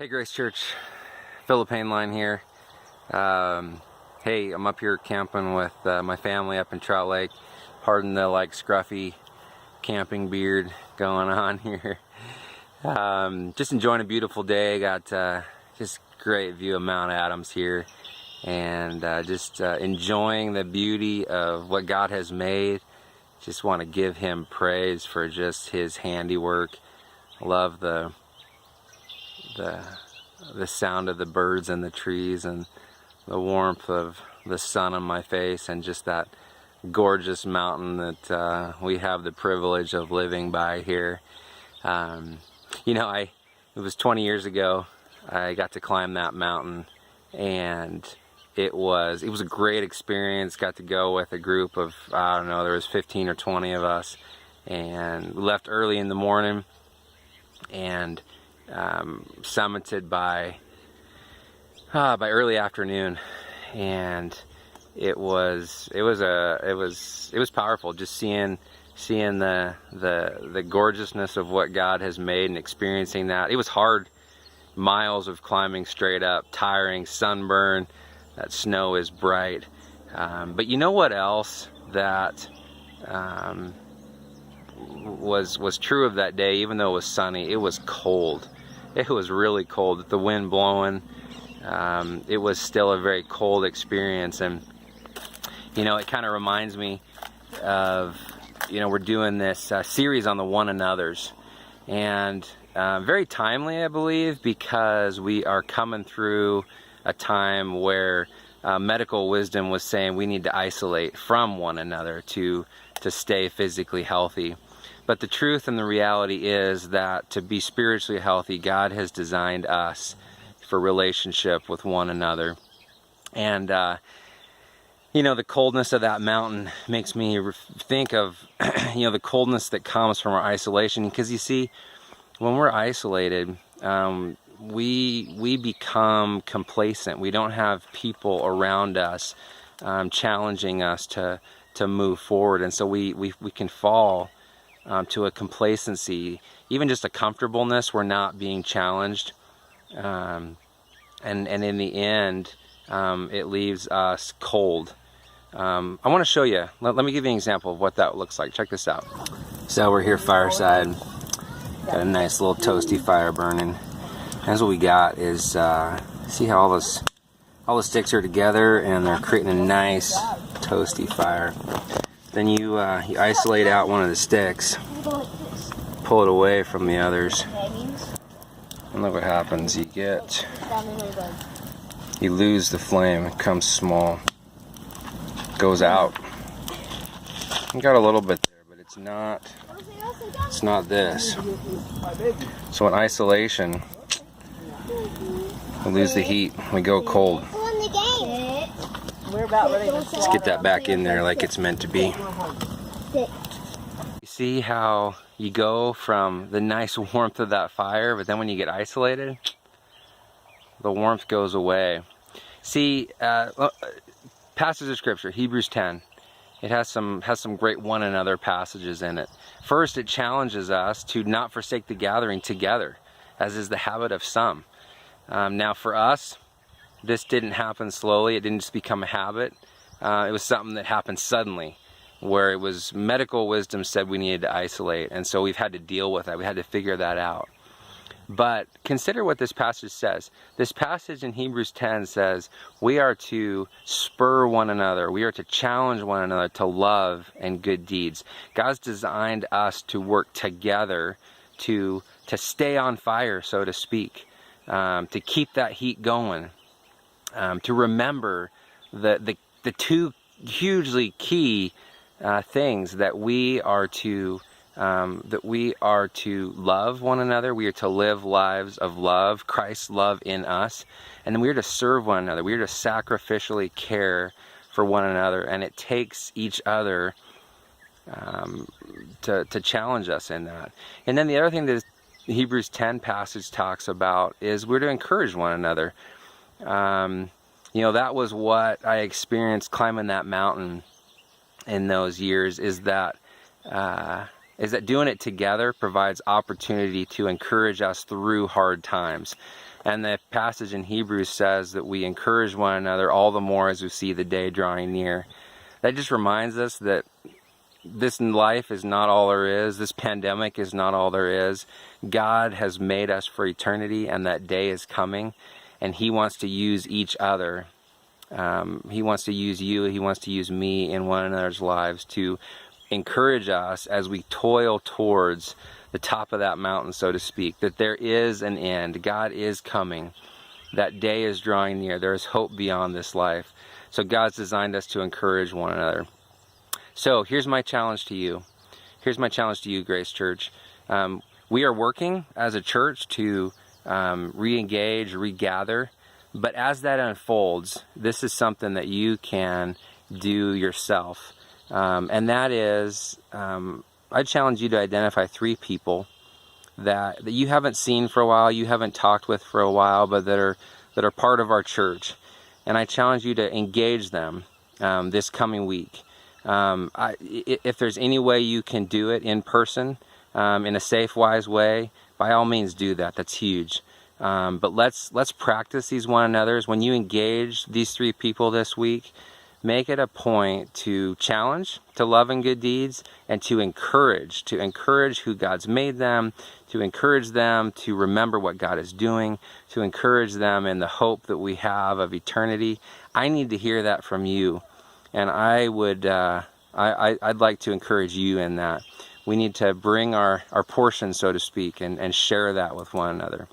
Hey Grace Church, Philip Hainline here. Hey, I'm up here camping with my family up in Trout Lake. Pardon the scruffy camping beard going on here. Just enjoying a beautiful day. Got just great view of Mount Adams here, and just enjoying the beauty of what God has made. Just want to give Him praise for just His handiwork. Love the sound of the birds and the trees and the warmth of the sun on my face, and just that gorgeous mountain that we have the privilege of living by here. It was 20 years ago I got to climb that mountain, and it was a great experience. Got to go with a group of, I don't know, there was 15 or 20 of us, and we left early in the morning and summited by early afternoon, and it was powerful just seeing the gorgeousness of what God has made and experiencing that. It was hard, miles of climbing straight up, tiring, sunburn. That snow is bright, but you know what else that was true of that day? Even though it was sunny, it was cold. It was really cold, with the wind blowing. It was still a very cold experience, and it kind of reminds me of, we're doing this series on the one another's, and very timely, I believe, because we are coming through a time where medical wisdom was saying we need to isolate from one another to stay physically healthy. But the truth and the reality is that to be spiritually healthy, God has designed us for relationship with one another. And the coldness of that mountain makes me think of the coldness that comes from our isolation. Because you see, when we're isolated, we become complacent. We don't have people around us challenging us to move forward, and so we can fall to a complacency, even just a comfortableness. We're not being challenged, and in the end, it leaves us cold. I want to show you. Let me give you an example of what that looks like. Check this out. So we're here fireside. Got a nice little toasty fire burning. That's what we got. Is see how all the sticks are together and they're creating a nice toasty fire. Then you isolate out one of the sticks, pull it away from the others, and look what happens. You lose the flame. It becomes small, goes out. You got a little bit there, but it's not this. So in isolation, we lose the heat. We go cold. Let's get that back in there like it's meant to be. You see how you go from the nice warmth of that fire, but then when you get isolated, the warmth goes away. See, passage of scripture, Hebrews 10. It has some great one another passages in it. First, it challenges us to not forsake the gathering together, as is the habit of some. Now for us, this didn't happen slowly. It didn't just become a habit. It was something that happened suddenly, where it was medical wisdom said we needed to isolate, and so we've had to deal with that. We had to figure that out. But consider what this passage says. This passage in Hebrews 10 says we are to spur one another. We are to challenge one another to love and good deeds. God's designed us to work together to stay on fire, so to speak, to keep that heat going. To remember the two hugely key things that we are to love one another. We are to live lives of love, Christ's love in us, and then we are to serve one another. We are to sacrificially care for one another, and it takes each other to challenge us in that. And then the other thing that the Hebrews 10 passage talks about is we're to encourage one another. That was what I experienced climbing that mountain in those years, is that is that doing it together provides opportunity to encourage us through hard times. And the passage in Hebrews says that we encourage one another all the more as we see the day drawing near. That just reminds us that this life is not all there is. This pandemic is not all there is. God has made us for eternity, and that day is coming. And He wants to use each other. He wants to use you. He wants to use me in one another's lives to encourage us as we toil towards the top of that mountain, so to speak, that there is an end. God is coming. That day is drawing near. There is hope beyond this life. So God's designed us to encourage one another. So here's my challenge to you. Here's my challenge to you, Grace Church. We are working as a church to re-engage, regather. But as that unfolds, this is something that you can do yourself. And that is, I challenge you to identify 3 people that you haven't seen for a while, you haven't talked with for a while, but that are part of our church. And I challenge you to engage them this coming week. If there's any way you can do it in person, in a safe, wise way, by all means do that. That's huge. But let's practice these one another's. When you engage these 3 people this week, make it a point to challenge, to love and good deeds, and to encourage who God's made them, to encourage them to remember what God is doing, to encourage them in the hope that we have of eternity. I need to hear that from you, and I would, I'd like to encourage you in that. We need to bring our portion, so to speak, and share that with one another.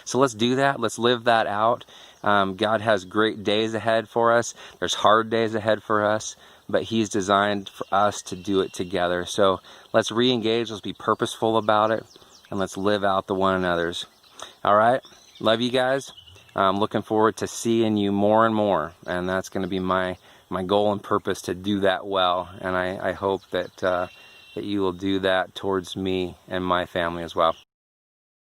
So let's do that. Let's live that out. God has great days ahead for us. There's hard days ahead for us, but He's designed for us to do it together. So let's re-engage. Let's be purposeful about it, and let's live out the one another's. All right? Love you guys. I'm looking forward to seeing you more and more, and that's going to be my goal and purpose, to do that well. And I hope that you will do that towards me and my family as well.